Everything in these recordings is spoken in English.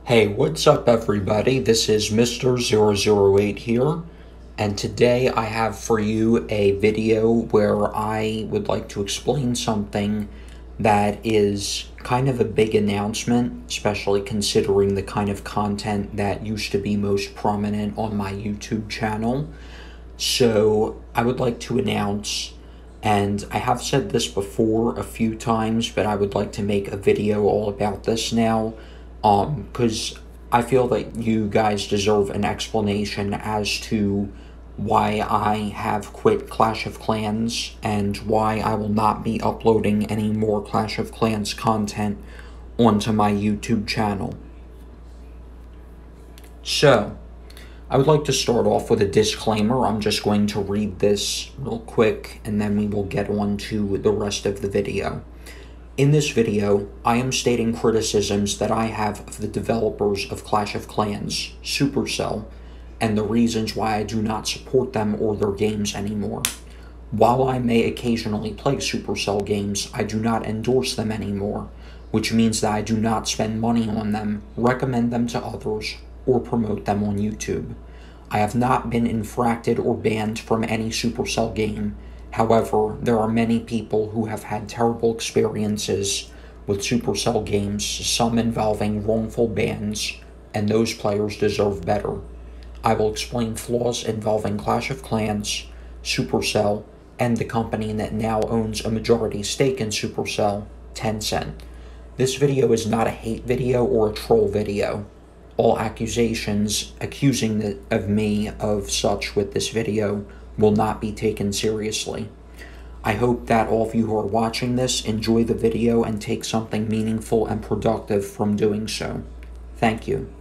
Hey, what's up everybody? This is Mr. 008 here, and today I have for you a video where I would like to explain something that is kind of a big announcement, especially considering the kind of content that used to be most prominent on my YouTube channel. So I would like to announce, and I have said this before a few times, but I would like to make a video all about this now, because I feel that you guys deserve an explanation as to why I have quit Clash of Clans and why I will not be uploading any more Clash of Clans content onto my YouTube channel. So, I would like to start off with a disclaimer. I'm just going to read this real quick and then we will get on to the rest of the video. In this video, I am stating criticisms that I have of the developers of Clash of Clans, Supercell, and the reasons why I do not support them or their games anymore. While I may occasionally play Supercell games, I do not endorse them anymore, which means that I do not spend money on them, recommend them to others, or promote them on YouTube. I have not been infracted or banned from any Supercell game. However, there are many people who have had terrible experiences with Supercell games, some involving wrongful bans, and those players deserve better. I will explain flaws involving Clash of Clans, Supercell, and the company that now owns a majority stake in Supercell, Tencent. This video is not a hate video or a troll video. All accusations accusing of me of such with this video will not be taken seriously. I hope that all of you who are watching this enjoy the video and take something meaningful and productive from doing so. Thank you.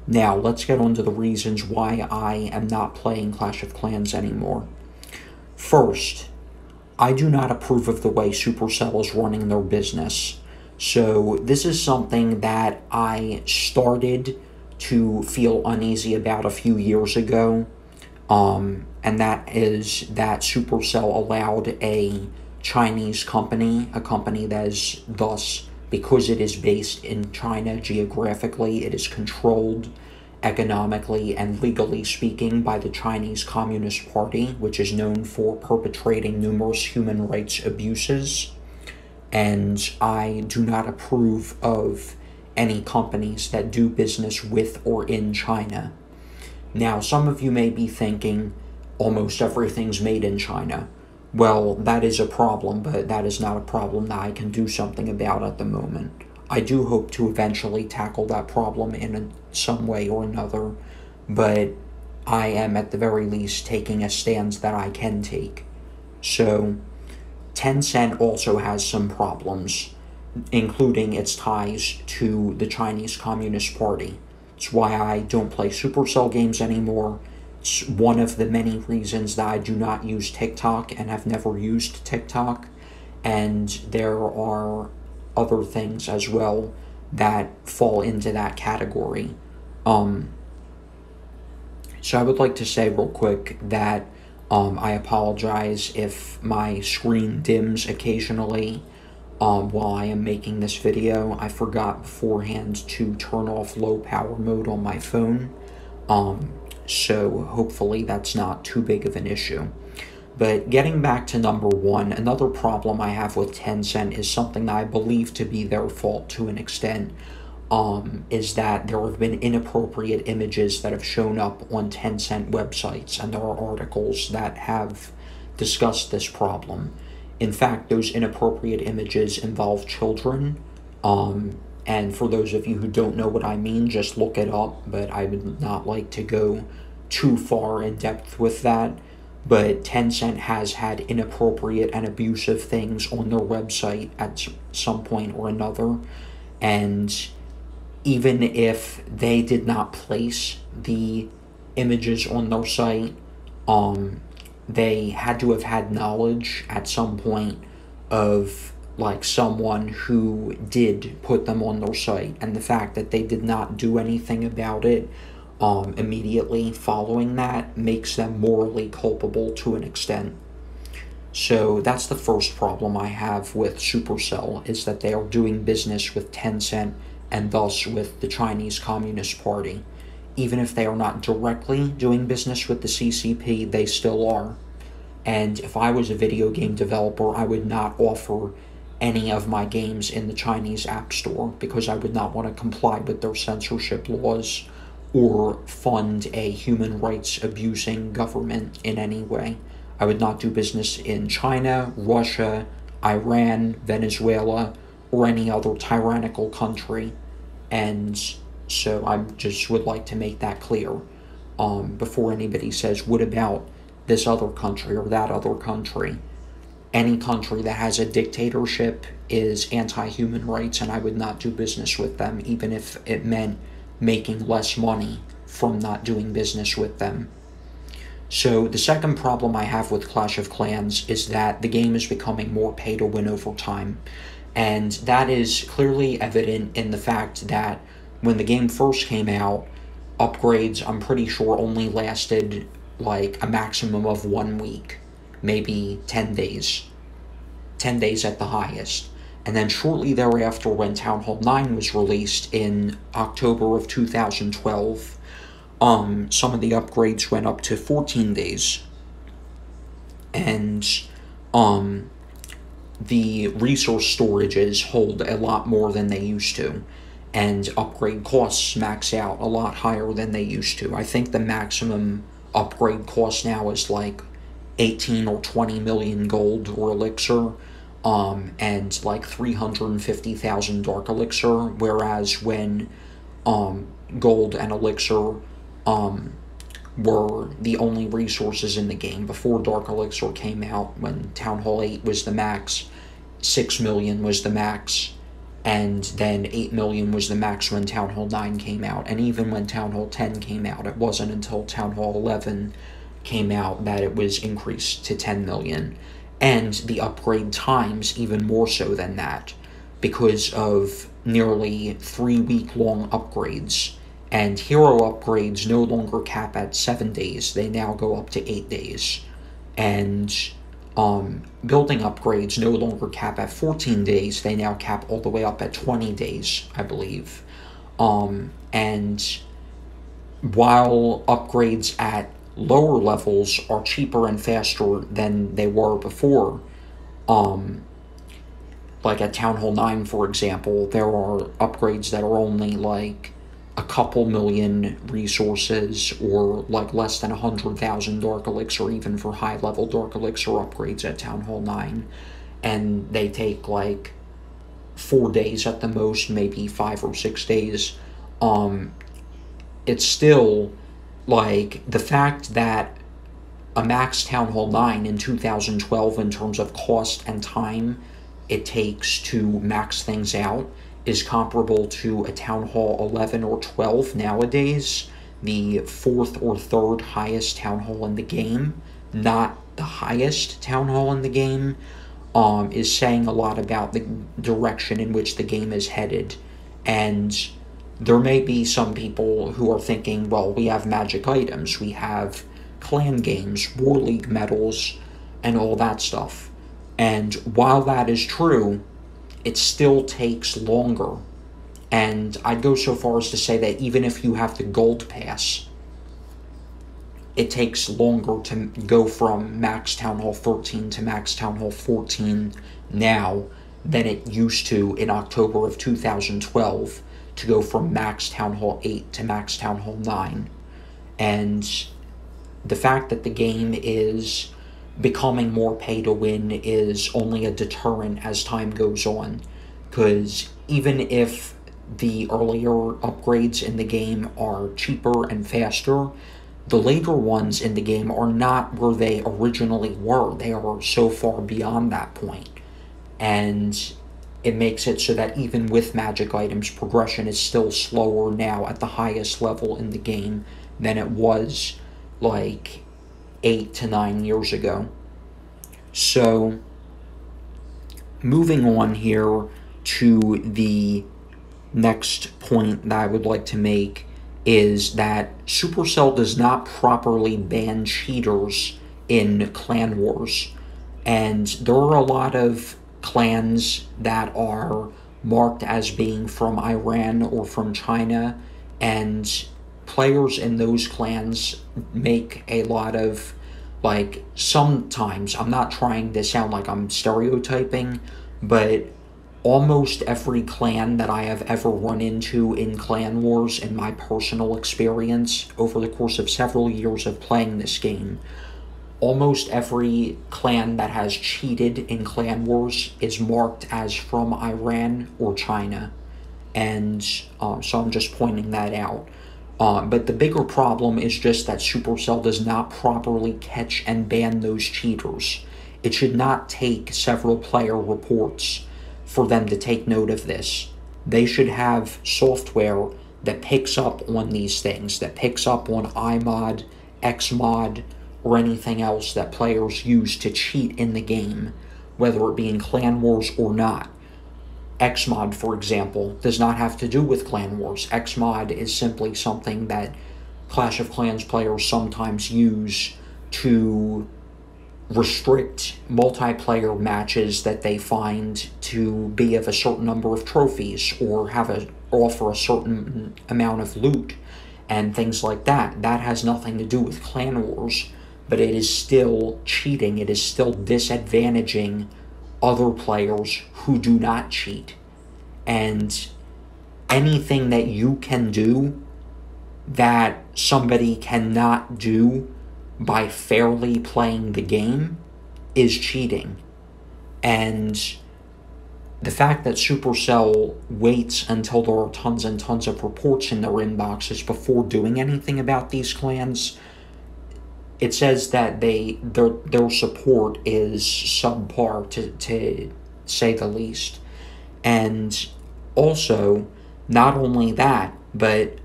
Now, let's get on to the reasons why I am not playing Clash of Clans anymore. First, I do not approve of the way Supercell is running their business. So this is something that I started to feel uneasy about a few years ago. And that is that Supercell allowed a Chinese company, a company that is thus, because it is based in China geographically, it is controlled economically and legally speaking by the Chinese Communist Party, which is known for perpetrating numerous human rights abuses. And I do not approve of any companies that do business with or in China. Now, some of you may be thinking, almost everything's made in China. Well, that is a problem, but that is not a problem that I can do something about at the moment. I do hope to eventually tackle that problem in some way or another, but I am at the very least taking a stance that I can take. So, Tencent also has some problems, including its ties to the Chinese Communist Party. It's why I don't play Supercell games anymore. It's one of the many reasons that I do not use TikTok and have never used TikTok. And there are other things as well that fall into that category. So I would like to say real quick that I apologize if my screen dims occasionally while I am making this video. I forgot beforehand to turn off low power mode on my phone, so hopefully that's not too big of an issue. But getting back to number one, another problem I have with Tencent is something that I believe to be their fault to an extent, is that there have been inappropriate images that have shown up on Tencent websites, and there are articles that have discussed this problem. In fact, those inappropriate images involve children, and for those of you who don't know what I mean, just look it up, but I would not like to go too far in depth with that. But Tencent has had inappropriate and abusive things on their website at some point or another, and even if they did not place the images on their site, they had to have had knowledge at some point of like someone who did put them on their site, and the fact that they did not do anything about it immediately following that makes them morally culpable to an extent. So that's the first problem I have with Supercell, is that they are doing business with Tencent and thus with the Chinese Communist Party. Even if they are not directly doing business with the CCP, they still are. And if I was a video game developer, I would not offer any of my games in the Chinese App Store because I would not want to comply with their censorship laws or fund a human rights abusing government in any way. I would not do business in China, Russia, Iran, Venezuela, or any other tyrannical country. And so I just would like to make that clear before anybody says, what about this other country or that other country? Any country that has a dictatorship is anti-human rights, and I would not do business with them, even if it meant making less money from not doing business with them. So the second problem I have with Clash of Clans is that the game is becoming more pay to win over time. And that is clearly evident in the fact that when the game first came out, upgrades, I'm pretty sure, only lasted like a maximum of 1 week, maybe 10 days. 10 days at the highest. And then shortly thereafter, when Town Hall 9 was released in October of 2012, some of the upgrades went up to 14 days. And the resource storages hold a lot more than they used to. And upgrade costs max out a lot higher than they used to. I think the maximum upgrade cost now is like 18 or 20 million gold or elixir, and like 350,000 dark elixir, whereas when gold and elixir were the only resources in the game before dark elixir came out, when Town Hall 8 was the max, 6 million was the max, and then 8 million was the max when Town Hall 9 came out. And even when Town Hall 10 came out, it wasn't until Town Hall 11 came out that it was increased to 10 million. And the upgrade times even more so than that, because of nearly 3-week-long upgrades. And hero upgrades no longer cap at 7 days, they now go up to 8 days. And building upgrades no longer cap at 14 days, they now cap all the way up at 20 days, I believe. And while upgrades at lower levels are cheaper and faster than they were before, like at Town Hall 9, for example, there are upgrades that are only like a couple million resources, or like less than 100,000 dark elixir, even for high level dark elixir upgrades at Town Hall 9, and they take like 4 days at the most, maybe 5 or 6 days. It's still like the fact that a max Town Hall 9 in 2012 in terms of cost and time it takes to max things out is comparable to a Town Hall 11 or 12 nowadays, the 4th or 3rd highest Town Hall in the game, not the highest Town Hall in the game, is saying a lot about the direction in which the game is headed. And there may be some people who are thinking, well, we have magic items, we have clan games, War League medals, and all that stuff. And while that is true, it still takes longer. And I'd go so far as to say that even if you have the gold pass, it takes longer to go from max Town Hall 13 to max Town Hall 14 now than it used to in October of 2012 to go from max Town Hall 8 to max Town Hall 9. And the fact that the game is becoming more pay to win is only a deterrent as time goes on, because even if the earlier upgrades in the game are cheaper and faster, the later ones in the game are not where they originally were. They are so far beyond that point. And it makes it so that even with magic items, progression is still slower now at the highest level in the game than it was like 8 to 9 years ago. So, moving on here to the next point that I would like to make is that Supercell does not properly ban cheaters in Clan Wars. And there are a lot of clans that are marked as being from Iran or from China, and players in those clans make a lot of, like, sometimes, I'm not trying to sound like I'm stereotyping, but almost every clan that I have ever run into in Clan Wars, in my personal experience over the course of several years of playing this game, almost every clan that has cheated in Clan Wars is marked as from Iran or China. And so I'm just pointing that out. But the bigger problem is just that Supercell does not properly catch and ban those cheaters. It should not take several player reports for them to take note of this. They should have software that picks up on these things, that picks up on iMod, Xmod, or anything else that players use to cheat in the game, whether it be in Clan Wars or not. Xmod, for example, does not have to do with Clan Wars. Xmod is simply something that Clash of Clans players sometimes use to restrict multiplayer matches that they find to be of a certain number of trophies, or offer a certain amount of loot and things like that. That has nothing to do with Clan Wars, but it is still cheating. It is still disadvantaging other players who do not cheat. And anything that you can do that somebody cannot do by fairly playing the game is cheating. And the fact that Supercell waits until there are tons and tons of reports in their inboxes before doing anything about these clans, it says that their support is subpar, to say the least. And also, not only that, but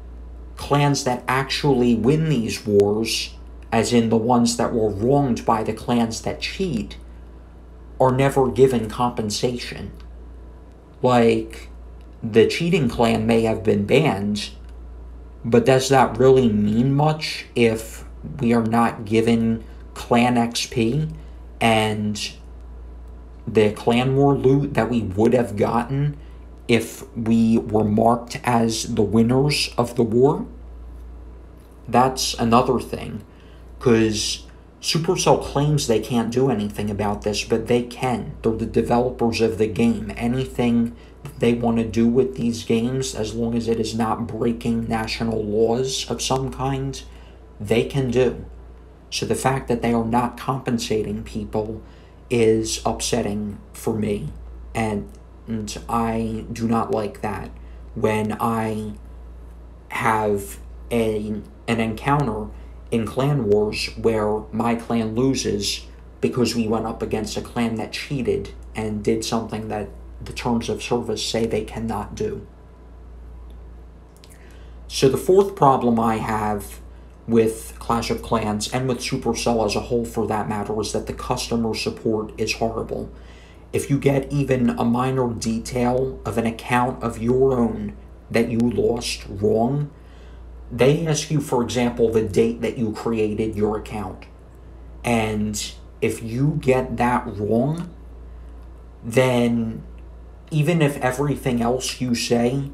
clans that actually win these wars, as in the ones that were wronged by the clans that cheat, are never given compensation. Like, the cheating clan may have been banned, but does that really mean much if we are not given clan XP and the clan war loot that we would have gotten if we were marked as the winners of the war? That's another thing, because Supercell claims they can't do anything about this, but they can. They're the developers of the game. Anything they want to do with these games, as long as it is not breaking national laws of some kind, they can do. So the fact that they are not compensating people is upsetting for me, and I do not like that when I have an encounter in Clan Wars where my clan loses because we went up against a clan that cheated and did something that the terms of service say they cannot do. So the fourth problem I have with Clash of Clans, and with Supercell as a whole for that matter, is that the customer support is horrible. If you get even a minor detail of an account of your own that you lost wrong, they ask you, for example, the date that you created your account. And if you get that wrong, then even if everything else you say,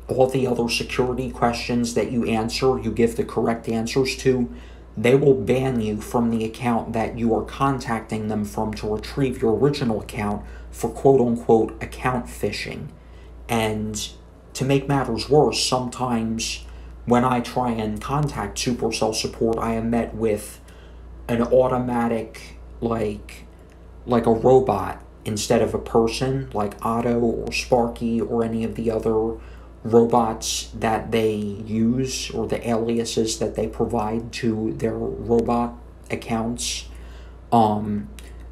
all the other security questions that you answer, you give the correct answers to, they will ban you from the account that you are contacting them from to retrieve your original account for quote-unquote account phishing. And to make matters worse, sometimes when I try and contact Supercell support, I am met with an automatic, like a robot instead of a person, like Otto or Sparky or any of the other robots that they use, or the aliases that they provide to their robot accounts.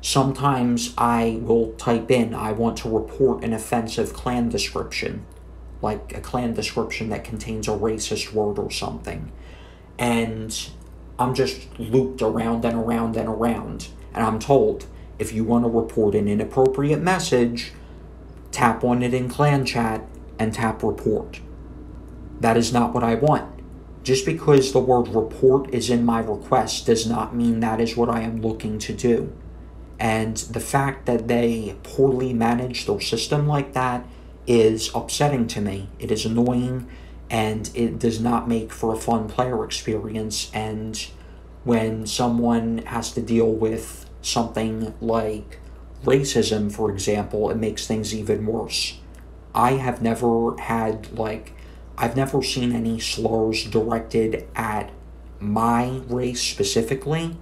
Sometimes I will type in, I want to report an offensive clan description, like a clan description that contains a racist word or something, and I'm just looped around and around and around, and I'm told, if you want to report an inappropriate message, tap on it in clan chat and tap report. That is not what I want. Just because the word report is in my request does not mean that is what I am looking to do. And the fact that they poorly manage their system like that is upsetting to me. It is annoying, and it does not make for a fun player experience. And when someone has to deal with something like racism, for example, it makes things even worse. I have never had, like, I've never seen any slurs directed at my race specifically,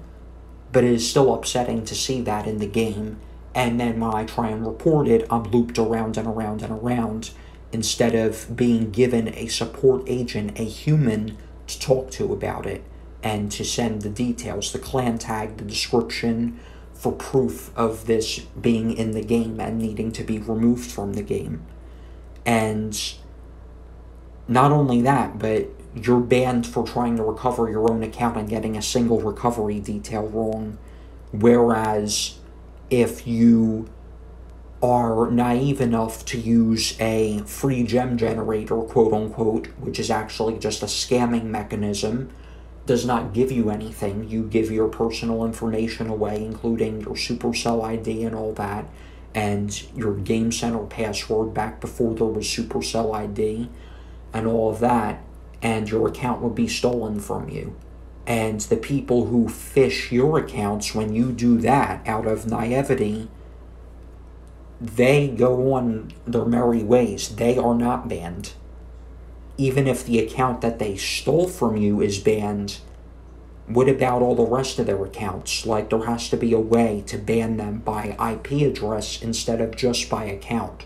but it is still upsetting to see that in the game. And then when I try and report it, I'm looped around and around and around instead of being given a support agent, a human, to talk to about it and to send the details, the clan tag, the description, for proof of this being in the game and needing to be removed from the game. And not only that, but you're banned for trying to recover your own account and getting a single recovery detail wrong. Whereas if you are naive enough to use a free gem generator, quote unquote, which is actually just a scamming mechanism, does not give you anything. You give your personal information away, including your Supercell ID and all that, and your Game Center password back before there was Supercell ID, and all of that, and your account would be stolen from you. And the people who phish your accounts when you do that out of naivety, they go on their merry ways. They are not banned. Even if the account that they stole from you is banned, what about all the rest of their accounts? Like, there has to be a way to ban them by IP address instead of just by account.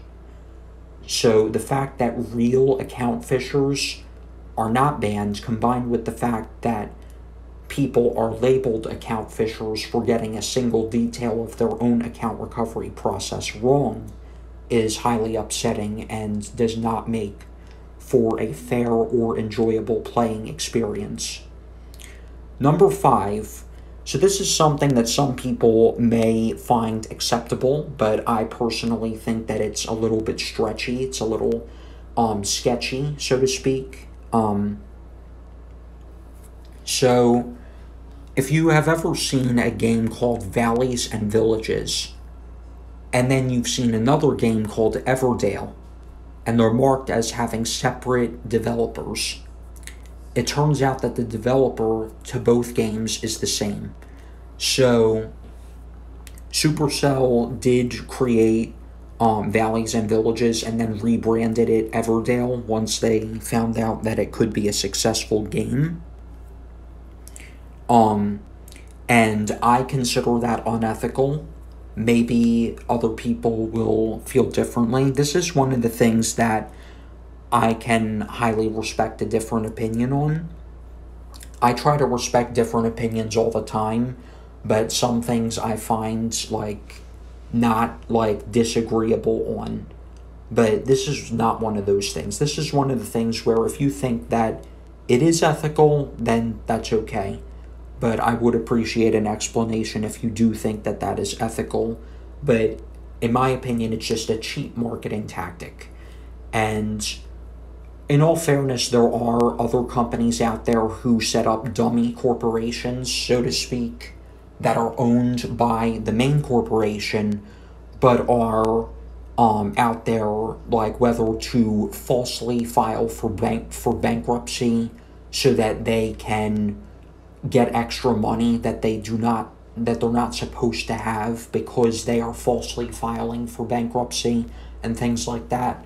So the fact that real account phishers are not banned, combined with the fact that people are labeled account phishers for getting a single detail of their own account recovery process wrong, is highly upsetting and does not make for a fair or enjoyable playing experience. Number 5. So this is something that some people may find acceptable, but I personally think that it's a little bit stretchy. It's a little sketchy, so to speak. So if you have ever seen a game called Valleys and Villages, and then you've seen another game called Everdale, and they're marked as having separate developers, it turns out that the developer to both games is the same. So Supercell did create Valleys and Villages and then rebranded it Everdale once they found out that it could be a successful game. And I consider that unethical. Maybe other people will feel differently. This is one of the things that I can highly respect a different opinion on. I try to respect different opinions all the time, but some things I find, like, not, like, disagreeable on. But this is not one of those things. This is one of the things where if you think that it is ethical, then that's okay. But I would appreciate an explanation if you do think that that is ethical. But in my opinion, it's just a cheap marketing tactic. And in all fairness, there are other companies out there who set up dummy corporations, so to speak, that are owned by the main corporation, but are out there, like, whether to falsely file for bankruptcy so that they can get extra money that they're not supposed to have because they are falsely filing for bankruptcy and things like that.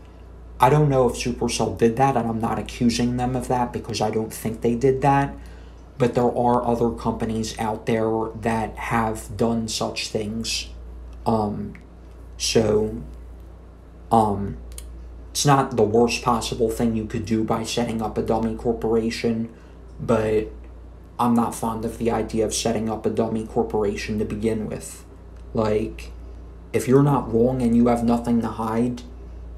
I don't know if Supercell did that, and I'm not accusing them of that because I don't think they did that, but there are other companies out there that have done such things. It's not the worst possible thing you could do by setting up a dummy corporation, but I'm not fond of the idea of setting up a dummy corporation to begin with. Like, if you're not wrong and you have nothing to hide,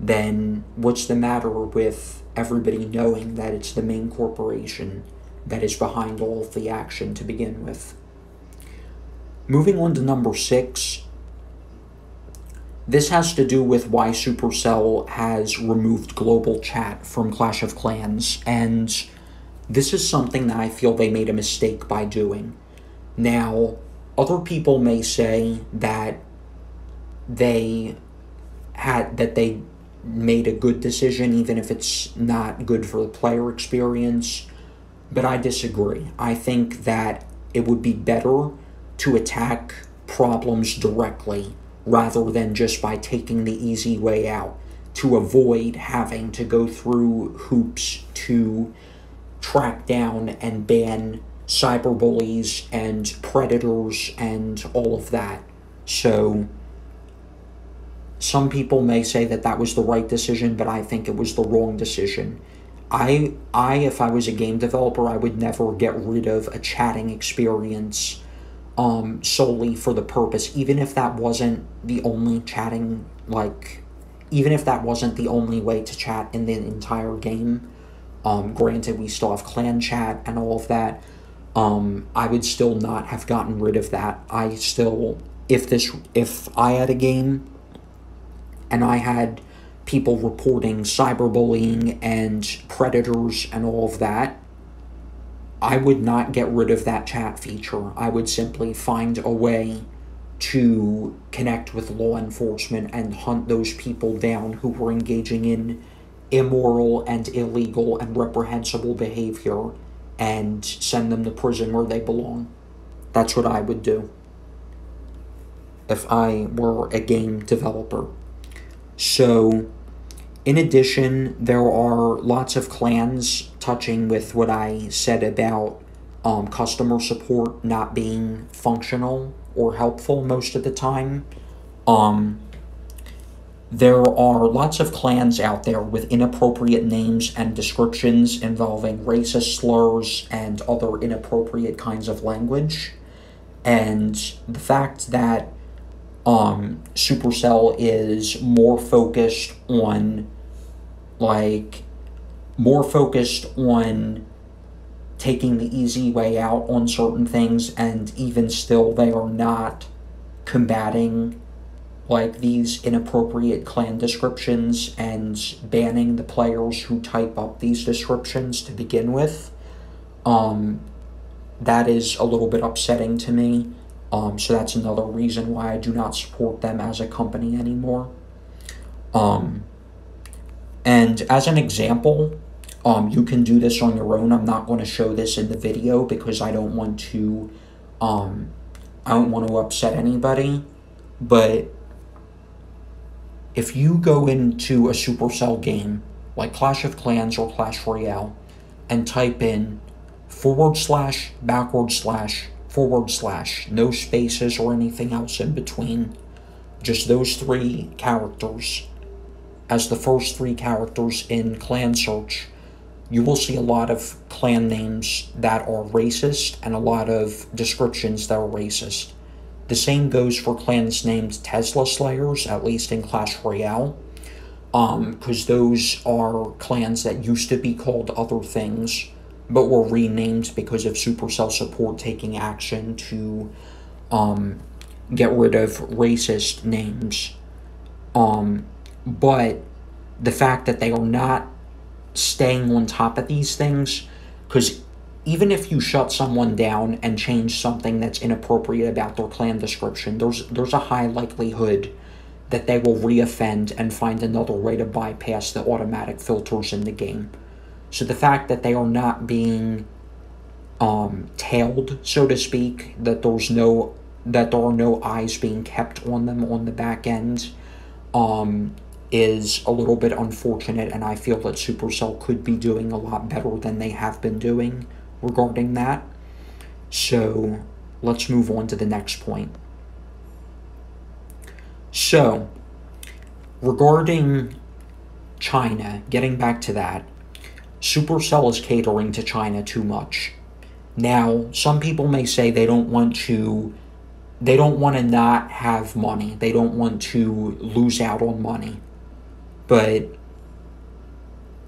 then what's the matter with everybody knowing that it's the main corporation that is behind all of the action to begin with? Moving on to number 6. This has to do with why Supercell has removed global chat from Clash of Clans, and this is something that I feel they made a mistake by doing. Now, other people may say that they made a good decision, even if it's not good for the player experience. But I disagree. I think that it would be better to attack problems directly rather than just by taking the easy way out, to avoid having to go through hoops to track down and ban cyberbullies and predators and all of that. So some people may say that that was the right decision, but I think it was the wrong decision. If I was a game developer, I would never get rid of a chatting experience solely for the purpose, even if that wasn't the only chatting, even if that wasn't the only way to chat in the entire game. Granted, we still have clan chat and all of that. I would still not have gotten rid of that. If I had a game and I had people reporting cyberbullying and predators and all of that, I would not get rid of that chat feature. I would simply find a way to connect with law enforcement and hunt those people down who were engaging in immoral and illegal and reprehensible behavior and send them to prison where they belong. That's what I would do if I were a game developer. So, in addition, there are lots of clans touching with what I said about customer support not being functional or helpful most of the time. There are lots of clans out there with inappropriate names and descriptions involving racist slurs and other inappropriate kinds of language. And the fact that Supercell is more focused on taking the easy way out on certain things, and even still they are not combating these inappropriate clan descriptions and banning the players who type up these descriptions to begin with. That is a little bit upsetting to me. So that's another reason why I do not support them as a company anymore. And as an example, you can do this on your own. I'm not going to show this in the video because I don't want to upset anybody. But if you go into a Supercell game like Clash of Clans or Clash Royale and type in // no spaces or anything else in between, just those three characters as the first three characters in clan search, you will see a lot of clan names that are racist and a lot of descriptions that are racist. The same goes for clans named Tesla Slayers, at least in Clash Royale, because those are clans that used to be called other things, but were renamed because of Supercell support taking action to get rid of racist names. But the fact that they are not staying on top of these things, because even if you shut someone down and change something that's inappropriate about their clan description, there's a high likelihood that they will reoffend and find another way to bypass the automatic filters in the game. So the fact that they are not being tailed, so to speak, that there are no eyes being kept on them on the back end, is a little bit unfortunate, and I feel that Supercell could be doing a lot better than they have been doing regarding that. So let's move on to the next point. So regarding China, getting back to that, Supercell is catering to China too much. Now, some people may say they don't want to not have money. They don't want to lose out on money. But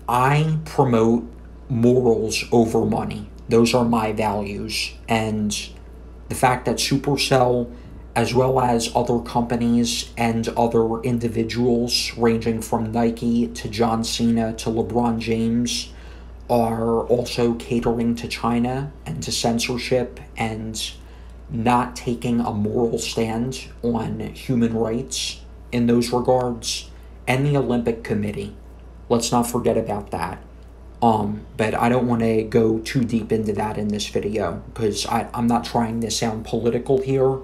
I promote morals over money. Those are my values. And the fact that Supercell, as well as other companies and other individuals ranging from Nike to John Cena to LeBron James, are also catering to China and to censorship and not taking a moral stand on human rights in those regards, and the Olympic Committee. Let's not forget about that. But I don't want to go too deep into that in this video, because I'm not trying to sound political here.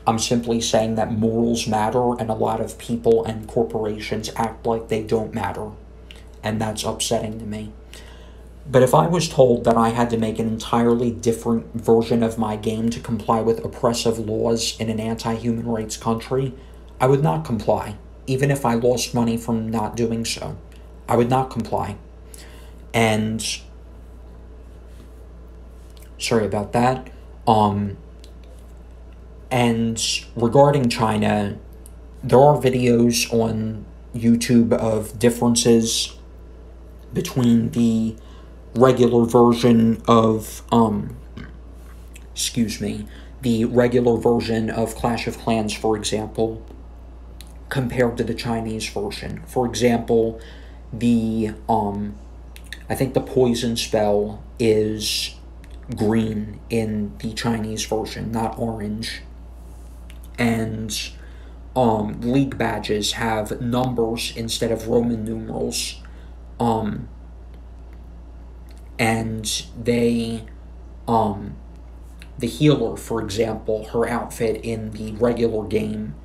I'm simply saying that morals matter, and a lot of people and corporations act like they don't matter. And that's upsetting to me. But if I was told that I had to make an entirely different version of my game to comply with oppressive laws in an anti-human rights country, I would not comply, even if I lost money from not doing so. I would not comply. And sorry about that. And regarding China, there are videos on YouTube of differences between the regular version of, the regular version of Clash of Clans, for example, compared to the Chinese version. For example, I think the poison spell is green in the Chinese version, not orange. And league badges have numbers instead of Roman numerals. And they, the healer, for example, her outfit in the regular game,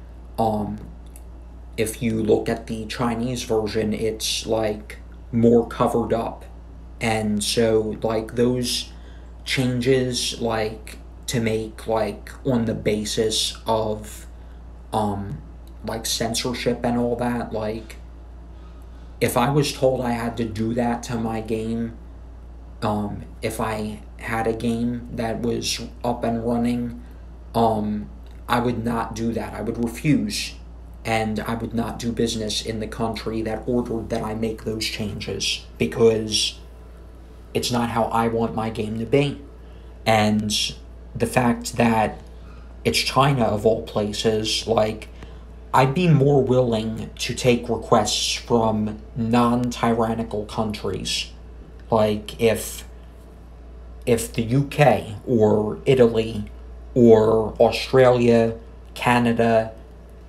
if you look at the Chinese version, it's like more covered up. And so like those changes, like to make like on the basis of like censorship and all that, like if I was told I had to do that to my game, if I had a game that was up and running, I would not do that. I would refuse, and I would not do business in the country that ordered that I make those changes, because it's not how I want my game to be. And the fact that it's China of all places, like, I'd be more willing to take requests from non-tyrannical countries. Like, if the UK or Italy or Australia, Canada,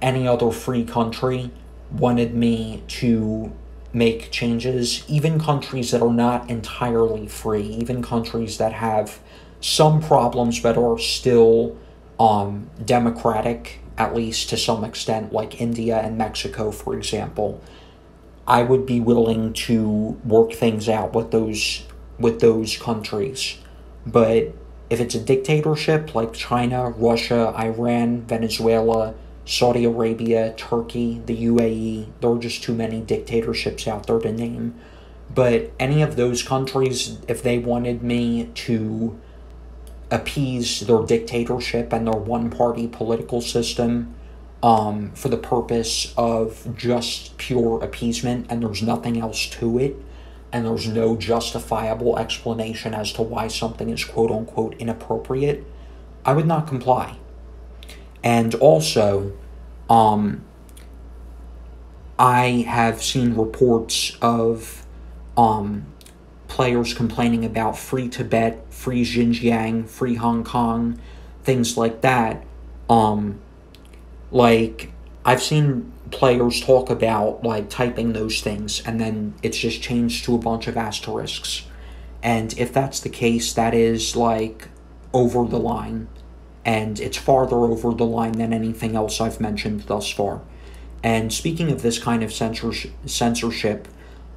any other free country wanted me to make changes, even countries that are not entirely free, even countries that have some problems but are still democratic, at least to some extent, like India and Mexico, for example, I would be willing to work things out with those countries. But if it's a dictatorship like China, Russia, Iran, Venezuela, Saudi Arabia, Turkey, the UAE, there are just too many dictatorships out there to name. But any of those countries, if they wanted me to appease their dictatorship and their one-party political system for the purpose of just pure appeasement, and there's nothing else to it, and there's no justifiable explanation as to why something is quote-unquote inappropriate, I would not comply. And also, I have seen reports of players complaining about free Tibet, free Xinjiang, free Hong Kong, things like that. Like, I've seen players talk about, like, typing those things, and then it's just changed to a bunch of asterisks. And if that's the case, that is, like, over the line. And it's farther over the line than anything else I've mentioned thus far. And speaking of this kind of censorship,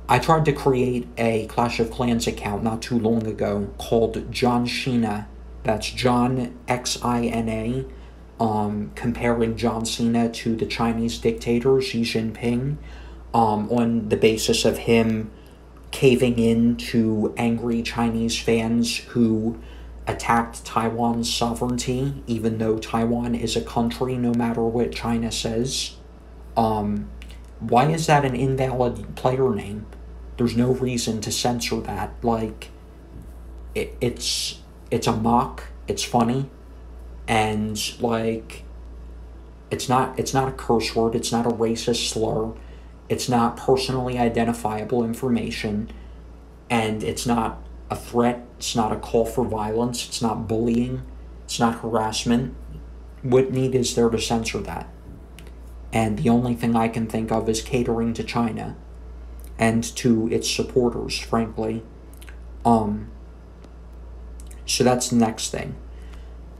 I tried to create a Clash of Clans account not too long ago called John Cena. That's John Xina, comparing John Cena to the Chinese dictator Xi Jinping, on the basis of him caving in to angry Chinese fans who attacked Taiwan's sovereignty, even though Taiwan is a country no matter what China says. Why is that an invalid player name? There's no reason to censor that. Like, it's a mock, it's funny, and, like, it's not a curse word, it's not a racist slur, it's not personally identifiable information, and it's not a threat, it's not a call for violence, it's not bullying, it's not harassment. What need is there to censor that? and the only thing I can think of is catering to China and to its supporters, frankly. So that's the next thing.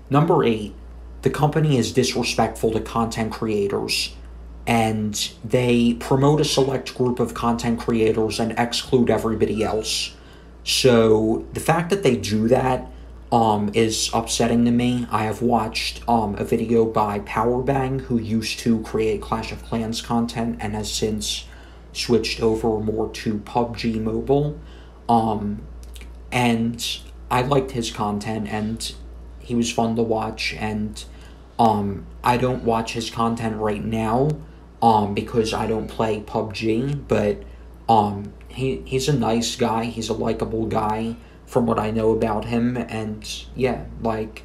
Number 8, the company is disrespectful to content creators, and they promote a select group of content creators and exclude everybody else. So the fact that they do that is upsetting to me. I have watched a video by Powerbang, who used to create Clash of Clans content and has since switched over more to PUBG Mobile. And I liked his content, and he was fun to watch, and I don't watch his content right now because I don't play PUBG, but he's a nice guy, he's a likable guy from what I know about him, and yeah, like,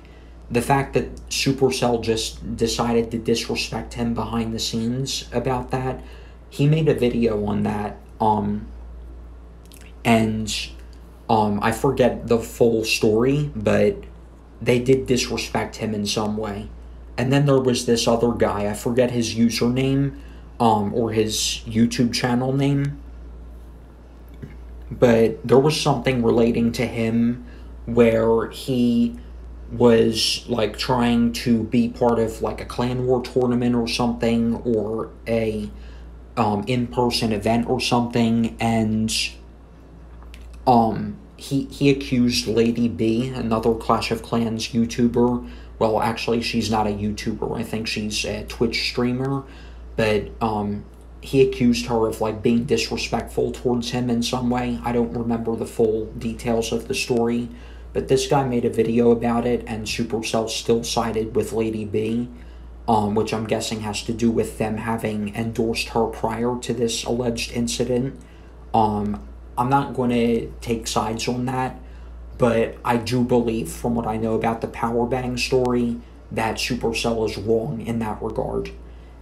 the fact that Supercell just decided to disrespect him behind the scenes about that, he made a video on that, and I forget the full story, but they did disrespect him in some way. And then there was this other guy, I forget his username, or his YouTube channel name, but there was something relating to him where he was, like, trying to be part of, like, a clan war tournament or something, or a in-person event or something, and he accused Lady B, another Clash of Clans YouTuber. Well, actually, she's not a YouTuber. I think she's a Twitch streamer. But he accused her of, like, being disrespectful towards him in some way. I don't remember the full details of the story. But this guy made a video about it, and Supercell still sided with Lady B, which I'm guessing has to do with them having endorsed her prior to this alleged incident. I'm not going to take sides on that, but I do believe, from what I know about the Powerbang story, that Supercell is wrong in that regard.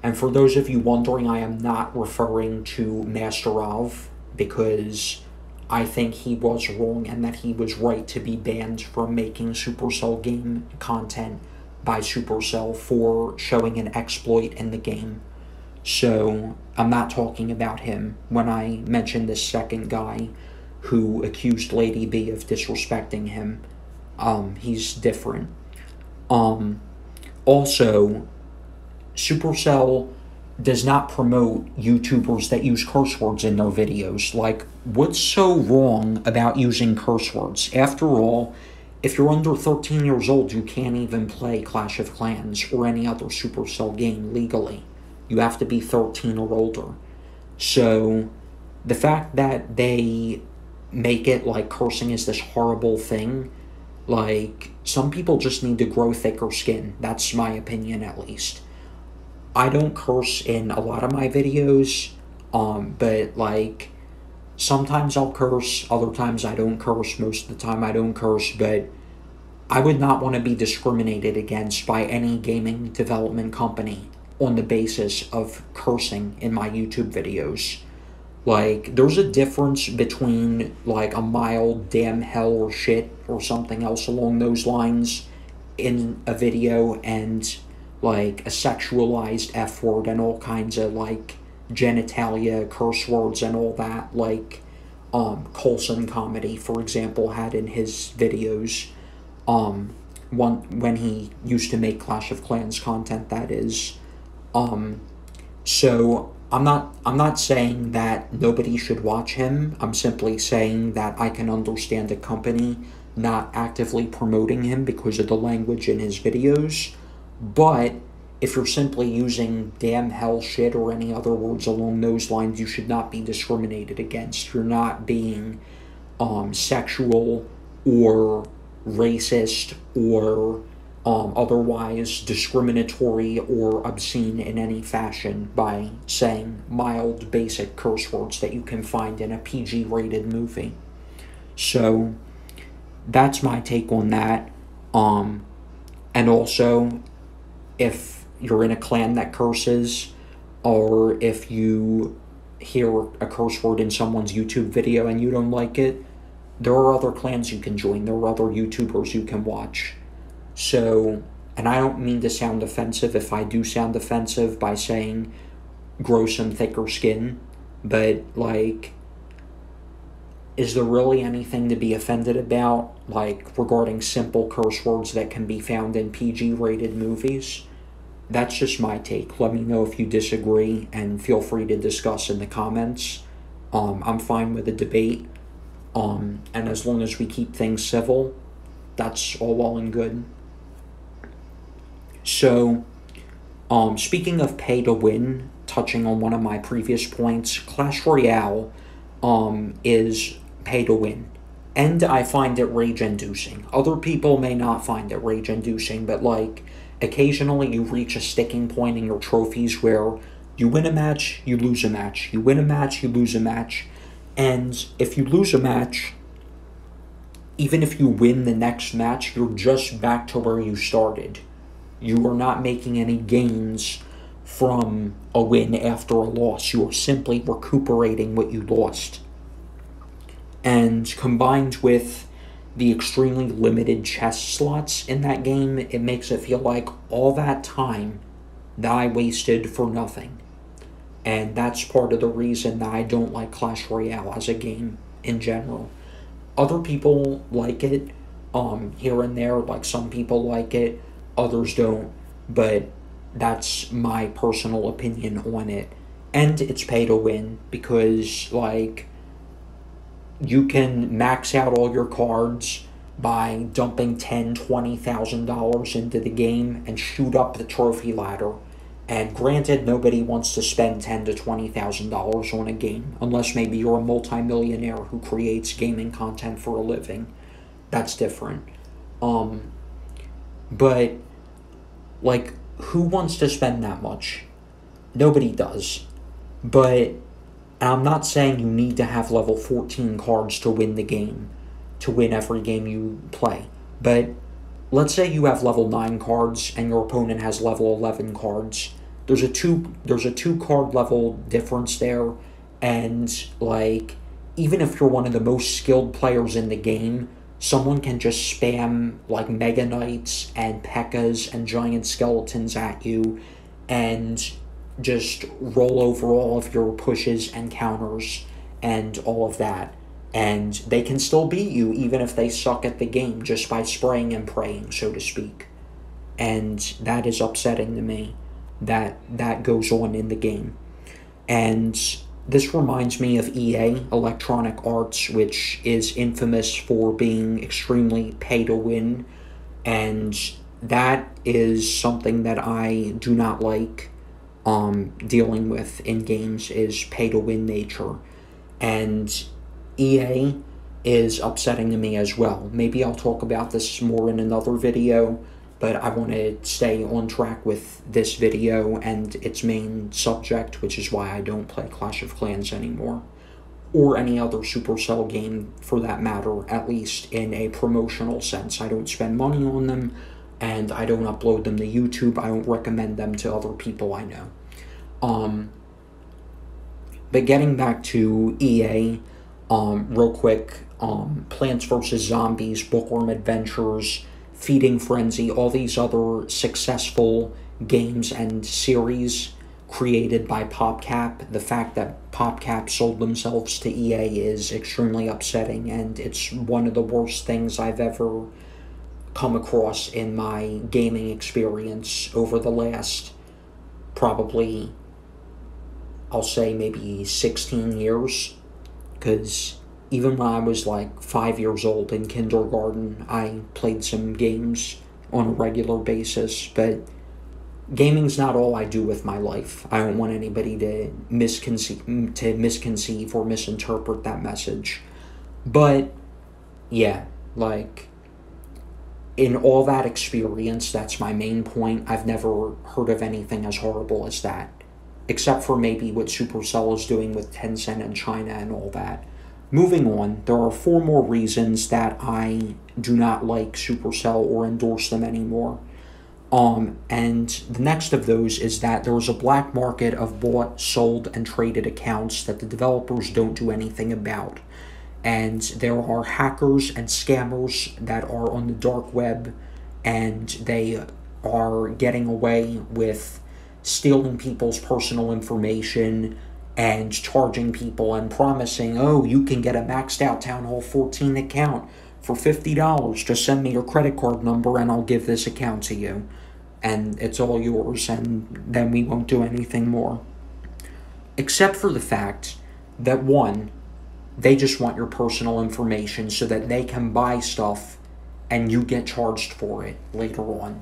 And for those of you wondering, I am not referring to Master of, because I think he was wrong and that he was right to be banned from making Supercell game content by Supercell for showing an exploit in the game. So I'm not talking about him when I mention this second guy who accused Lady B of disrespecting him. He's different. Also, Supercell does not promote YouTubers that use curse words in their videos. Like, what's so wrong about using curse words? After all, if you're under 13 years old, you can't even play Clash of Clans or any other Supercell game legally. You have to be 13 or older. So, the fact that they make it like cursing is this horrible thing, like, some people just need to grow thicker skin. That's my opinion, at least. I don't curse in a lot of my videos, but, like, sometimes I'll curse, other times I don't curse, most of the time I don't curse, but I would not want to be discriminated against by any gaming development company on the basis of cursing in my YouTube videos. Like, there's a difference between, like, a mild damn hell or shit or something else along those lines in a video and, like, a sexualized F word and all kinds of, like, genitalia, curse words and all that, like, Coulson Comedy, for example, had in his videos, when he used to make Clash of Clans content, that is. So I'm not saying that nobody should watch him. I'm simply saying that I can understand a company not actively promoting him because of the language in his videos. But if you're simply using damn hell shit or any other words along those lines, you should not be discriminated against. You're not being sexual or racist or otherwise discriminatory or obscene in any fashion by saying mild, basic curse words that you can find in a PG-rated movie. So that's my take on that. And also, if you're in a clan that curses, or if you hear a curse word in someone's YouTube video and you don't like it, there are other clans you can join. There are other YouTubers you can watch. So, and I don't mean to sound offensive if I do sound offensive by saying grow some thicker skin, but, like, is there really anything to be offended about, like, regarding simple curse words that can be found in PG-rated movies? That's just my take. Let me know if you disagree, and feel free to discuss in the comments. I'm fine with a debate, and as long as we keep things civil, that's all well and good. So, speaking of pay to win, touching on one of my previous points, Clash Royale is pay to win. And I find it rage-inducing. Other people may not find it rage-inducing, but, like, occasionally you reach a sticking point in your trophies where you win a match, you lose a match. You win a match, you lose a match. And if you lose a match, even if you win the next match, you're just back to where you started. You are not making any gains from a win after a loss. You are simply recuperating what you lost. And combined with the extremely limited chest slots in that game, it makes it feel like all that time that I wasted for nothing. And that's part of the reason that I don't like Clash Royale as a game in general. Other people like it, here and there, like some people like it, others don't, but that's my personal opinion on it. And it's pay to win, because, like, you can max out all your cards by dumping $10,000, $20,000 into the game and shoot up the trophy ladder. And granted, nobody wants to spend $10,000 to $20,000 on a game, unless maybe you're a multimillionaire who creates gaming content for a living. That's different. But, like, who wants to spend that much? Nobody does. But I'm not saying you need to have level 14 cards to win the game, to win every game you play. But let's say you have level 9 cards and your opponent has level 11 cards. There's a two card level difference there, and, like, even if you're one of the most skilled players in the game, someone can just spam, like, Mega Knights and P.E.K.K.A.s and Giant Skeletons at you and just roll over all of your pushes and counters and all of that. And they can still beat you even if they suck at the game, just by spraying and praying, so to speak. And that is upsetting to me, that goes on in the game. And this reminds me of EA, Electronic Arts, which is infamous for being extremely pay-to-win, and that is something that I do not like dealing with in games, is pay-to-win nature. And EA is upsetting to me as well. Maybe I'll talk about this more in another video, but I want to stay on track with this video and its main subject, which is why I don't play Clash of Clans anymore, or any other Supercell game for that matter, at least in a promotional sense. I don't spend money on them, and I don't upload them to YouTube. I don't recommend them to other people I know. But getting back to EA, real quick, Plants vs. Zombies, Bookworm Adventures, Feeding Frenzy, all these other successful games and series created by PopCap. The fact that PopCap sold themselves to EA is extremely upsetting, and it's one of the worst things I've ever come across in my gaming experience over the last, probably, I'll say maybe 16 years, because even when I was like 5 years old in kindergarten, I played some games on a regular basis, but gaming's not all I do with my life. I don't want anybody to misconceive or misinterpret that message. But, yeah, like, in all that experience, that's my main point. I've never heard of anything as horrible as that, except for maybe what Supercell is doing with Tencent and China and all that. Moving on, there are 4 more reasons that I do not like Supercell or endorse them anymore. And the next of those is that there is a black market of bought, sold, and traded accounts that the developers don't do anything about. And there are hackers and scammers that are on the dark web, and they are getting away with stealing people's personal information and charging people and promising, oh, you can get a maxed out Town Hall 14 account for $50. Just send me your credit card number and I'll give this account to you. And it's all yours, and then we won't do anything more. Except for the fact that, one, they just want your personal information so that they can buy stuff and you get charged for it later on.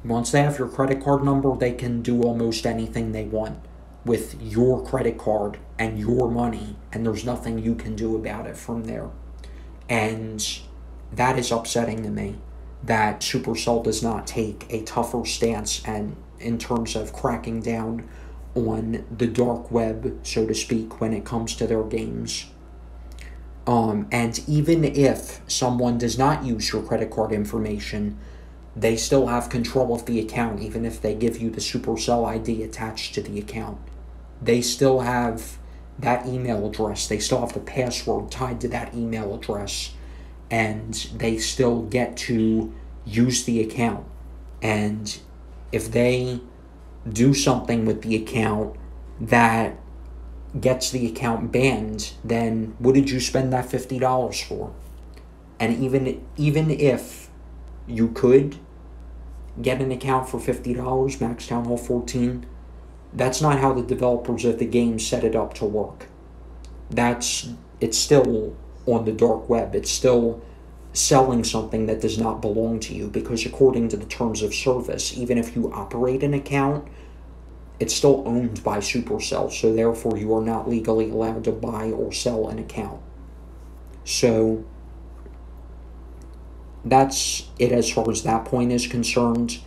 Once they have your credit card number, they can do almost anything they want with your credit card and your money, and there's nothing you can do about it from there. And that is upsetting to me, that Supercell does not take a tougher stance and in terms of cracking down on the dark web, so to speak, when it comes to their games. And even if someone does not use your credit card information, they still have control of the account, even if they give you the Supercell ID attached to the account. They still have that email address. They still have the password tied to that email address. And they still get to use the account. And if they do something with the account that gets the account banned, then what did you spend that $50 for? And even if you could get an account for $50, Max Town Hall 14, that's not how the developers of the game set it up to work. It's still on the dark web. It's still selling something that does not belong to you, because according to the terms of service, even if you operate an account, it's still owned by Supercell, so therefore you are not legally allowed to buy or sell an account. So that's it as far as that point is concerned.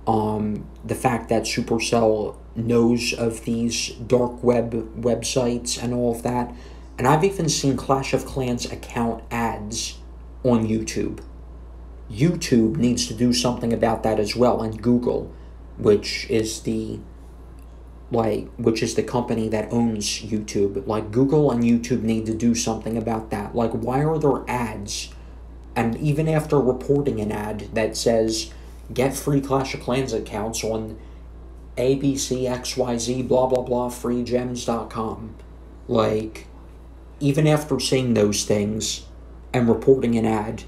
The fact that Supercell knows of these dark web websites and all of that, and I've even seen Clash of Clans account ads on YouTube. YouTube needs to do something about that as well, and Google, which is the company that owns YouTube. Like, Google and YouTube need to do something about that. Like, why are there ads? And even after reporting an ad that says, get free Clash of Clans accounts on ABCXYZ blah blah blah freegems.com. Like, even after seeing those things and reporting an ad,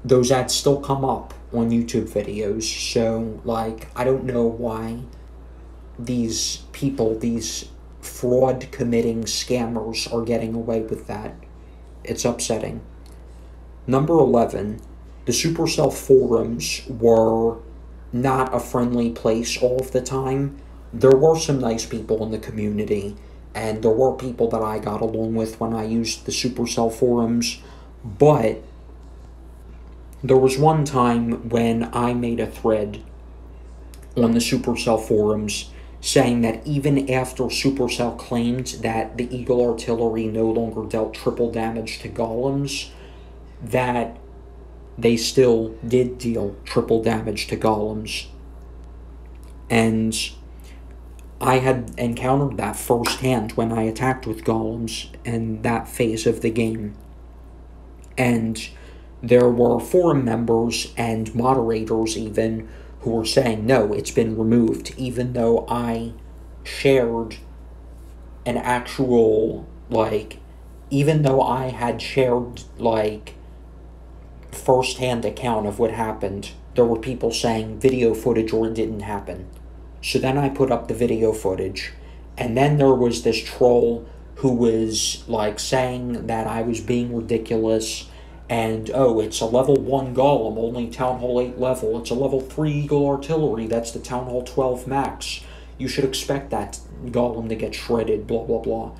those ads still come up on YouTube videos. So, like, I don't know why these people, these fraud-committing scammers, are getting away with that. It's upsetting. Number 11, the Supercell forums were not a friendly place all of the time. There were some nice people in the community, and there were people that I got along with when I used the Supercell forums, but there was one time when I made a thread on the Supercell forums saying that even after Supercell claimed that the Eagle Artillery no longer dealt triple damage to golems, that they still did deal triple damage to golems. And I had encountered that firsthand when I attacked with golems in that phase of the game. And there were forum members and moderators even who were saying, no, it's been removed, even though I shared an actual, even though I had shared, first-hand account of what happened, there were people saying video footage or it didn't happen. So then I put up the video footage, and then there was this troll who was, saying that I was being ridiculous, and, oh, it's a level 1 golem, only Town Hall 8 level. It's a level 3 Eagle Artillery, that's the Town Hall 12 max. You should expect that golem to get shredded, blah, blah, blah.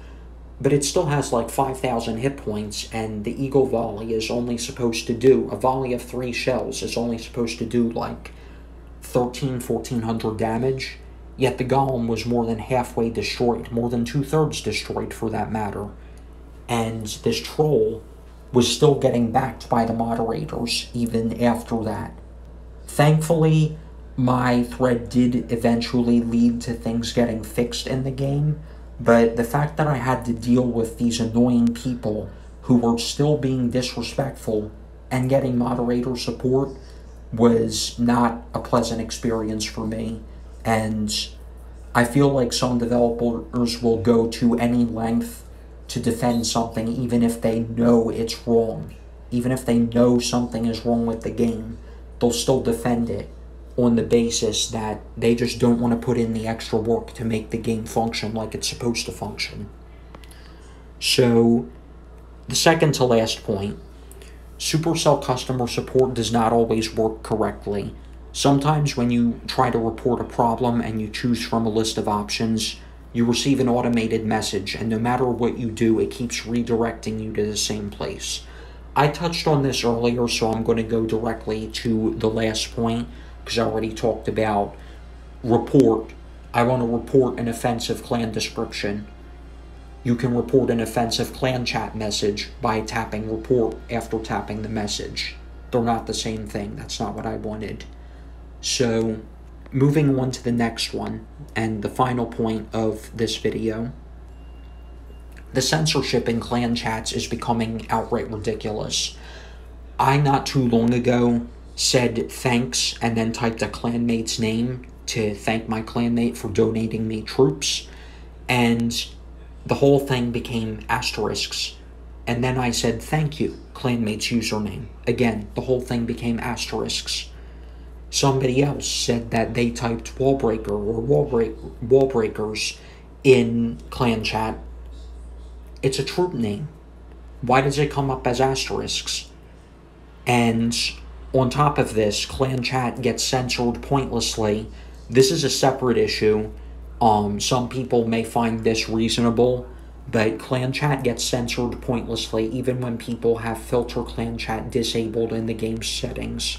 But it still has, 5,000 hit points, and the Eagle Volley is only supposed to do, a volley of 3 shells is only supposed to do, 1,400 damage. Yet the golem was more than halfway destroyed, more than 2/3 destroyed for that matter. And this troll was still getting backed by the moderators even after that. Thankfully, my thread did eventually lead to things getting fixed in the game, but the fact that I had to deal with these annoying people who were still being disrespectful and getting moderator support was not a pleasant experience for me. And I feel like some developers will go to any length to defend something even if they know it's wrong. Even if they know something is wrong with the game, they'll still defend it on the basis that they just don't want to put in the extra work to make the game function like it's supposed to function. So, the second to last point, Supercell customer support does not always work correctly. Sometimes when you try to report a problem and you choose from a list of options, you receive an automated message, and no matter what you do, it keeps redirecting you to the same place. I touched on this earlier, so I'm going to go directly to the last point, because I already talked about report. I want to report an offensive clan description. You can report an offensive clan chat message by tapping report after tapping the message. They're not the same thing. That's not what I wanted. So, moving on to the next one, and the final point of this video. The censorship in clan chats is becoming outright ridiculous. I, not too long ago, said thanks and then typed a clanmate's name to thank my clanmate for donating me troops, and the whole thing became asterisks. And then I said thank you, clanmate's username. Again, the whole thing became asterisks. Somebody else said that they typed wallbreaker or wall breakers in clan chat. It's a troop name. Why does it come up as asterisks? And on top of this, clan chat gets censored pointlessly. This is a separate issue. Some people may find this reasonable, but clan chat gets censored pointlessly even when people have filter clan chat disabled in the game settings.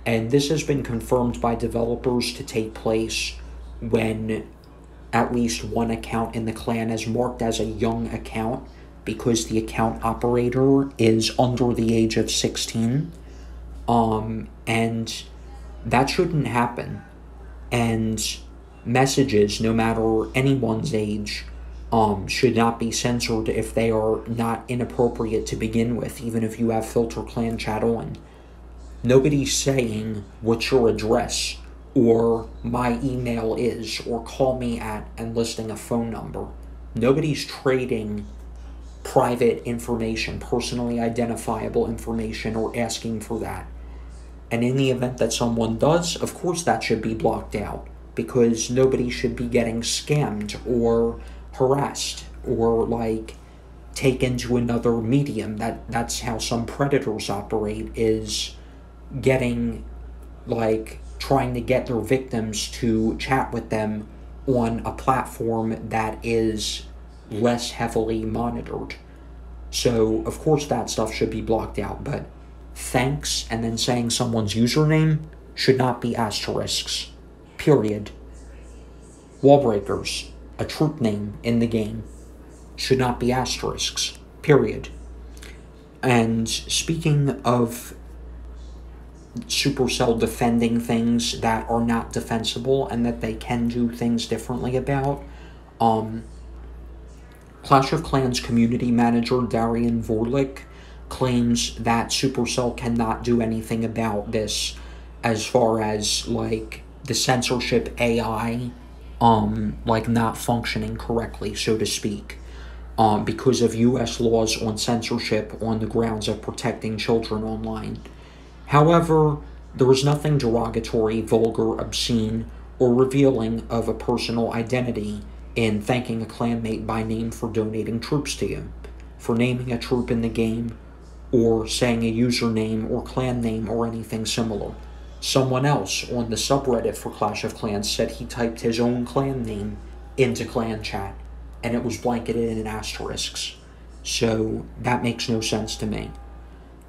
And this has been confirmed by developers to take place when at least one account in the clan is marked as a young account because the account operator is under the age of 16. And that shouldn't happen. And messages, no matter anyone's age, should not be censored if they are not inappropriate to begin with, even if you have filter clan chat on. Nobody's saying what's your address, or my email is, or call me at, and listing a phone number. Nobody's trading private information, personally identifiable information, or asking for that. And in the event that someone does, of course that should be blocked out, because nobody should be getting scammed or harassed or taken to another medium. That's how some predators operate, is getting trying to get their victims to chat with them on a platform that is less heavily monitored. So of course that stuff should be blocked out, but thanks and then saying someone's username should not be asterisks. Period. Wallbreakers, a troop name in the game, should not be asterisks. Period. And speaking of Supercell defending things that are not defensible and that they can do things differently about, Clash of Clans community manager Darian Vorlik claims that Supercell cannot do anything about this as far as the censorship AI not functioning correctly, so to speak, because of US laws on censorship on the grounds of protecting children online. However, there is nothing derogatory, vulgar, obscene, or revealing of a personal identity in thanking a clanmate by name for donating troops to you, for naming a troop in the game, or saying a username or clan name or anything similar. Someone else on the subreddit for Clash of Clans said he typed his own clan name into clan chat, and it was blanketed in asterisks. So that makes no sense to me.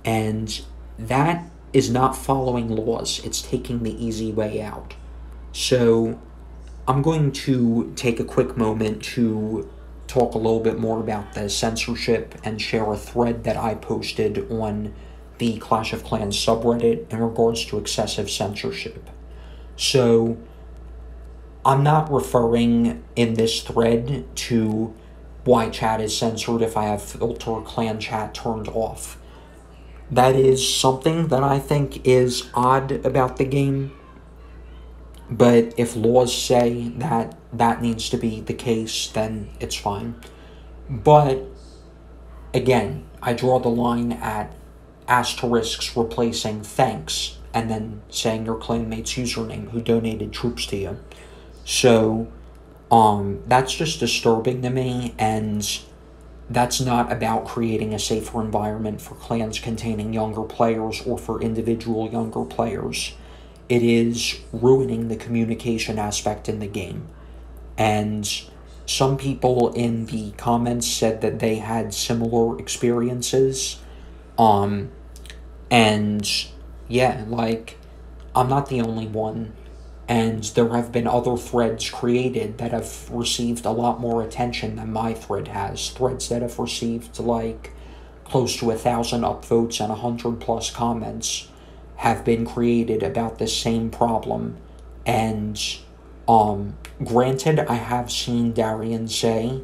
And that is not following laws. It's taking the easy way out. So I'm going to take a quick moment to talk a little bit more about the censorship and share a thread that I posted on the Clash of Clans subreddit in regards to excessive censorship. So I'm not referring in this thread to why chat is censored if I have filter clan chat turned off. That is something that I think is odd about the game, But if laws say that that needs to be the case, then it's fine. But again, I draw the line at asterisks replacing thanks and then saying your clanmate's username who donated troops to you. So, that's just disturbing to me, and that's not about creating a safer environment for clans containing younger players or for individual younger players. It is ruining the communication aspect in the game. And some people in the comments said that they had similar experiences. And yeah, like, I'm not the only one. And there have been other threads created that have received a lot more attention than my thread has. Threads that have received, like, close to 1,000 upvotes and 100+ comments have been created about this same problem. And, granted, I have seen Darian say,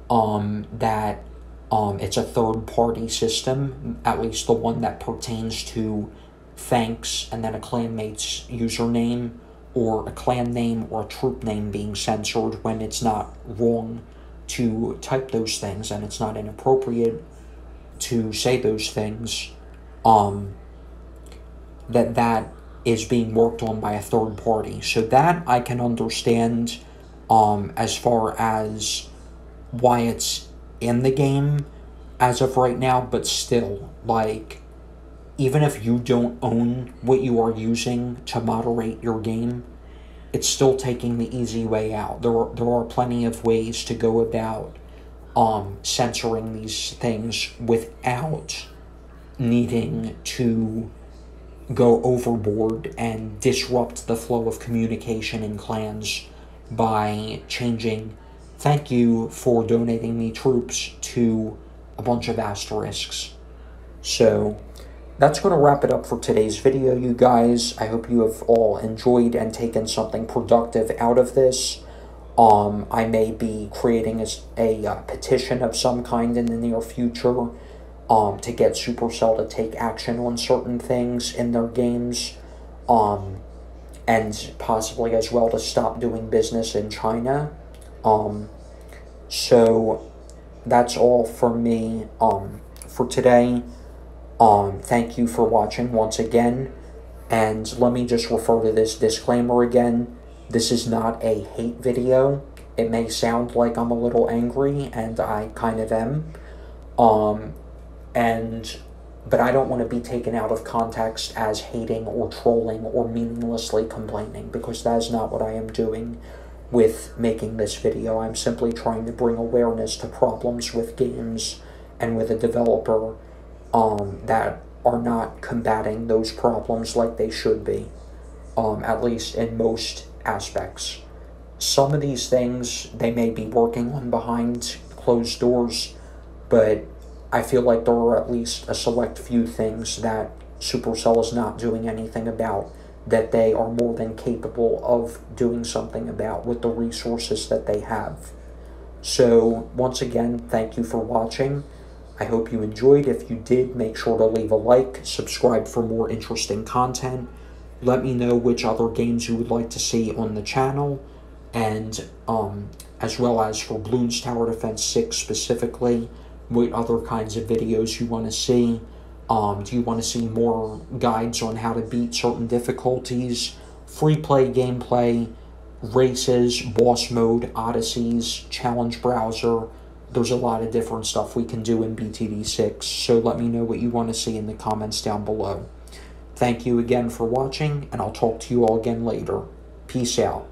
that, it's a third-party system, at least the one that pertains to thanks and then a clanmate's username, or a clan name or a troop name being censored when it's not wrong to type those things and it's not inappropriate to say those things, that is being worked on by a third party. So that I can understand, as far as why it's in the game as of right now, but still, like, even if you don't own what you are using to moderate your game, it's still taking the easy way out. There are plenty of ways to go about censoring these things without needing to go overboard and disrupt the flow of communication in clans by changing "thank you for donating me troops" to a bunch of asterisks. So that's going to wrap it up for today's video, you guys. I hope you have all enjoyed and taken something productive out of this. I may be creating a petition of some kind in the near future to get Supercell to take action on certain things in their games, and possibly as well to stop doing business in China. So that's all for me for today. Thank you for watching once again, and let me just refer to this disclaimer again. This is not a hate video. It may sound like I'm a little angry, and I kind of am, but I don't want to be taken out of context as hating or trolling or meaninglessly complaining, because that is not what I am doing with making this video. I'm simply trying to bring awareness to problems with games and with a developer that are not combating those problems like they should be, at least in most aspects. Some of these things they may be working on behind closed doors, but I feel like there are at least a select few things that Supercell is not doing anything about, that they are more than capable of doing something about with the resources that they have. So, once again, thank you for watching. I hope you enjoyed. If you did, make sure to leave a like, subscribe for more interesting content. Let me know which other games you would like to see on the channel, and as well as for Bloons Tower Defense 6 specifically, what other kinds of videos you want to see. Do you want to see more guides on how to beat certain difficulties, free play gameplay, races, boss mode, odysseys, challenge browser? There's a lot of different stuff we can do in BTD6, so let me know what you want to see in the comments down below. Thank you again for watching, and I'll talk to you all again later. Peace out.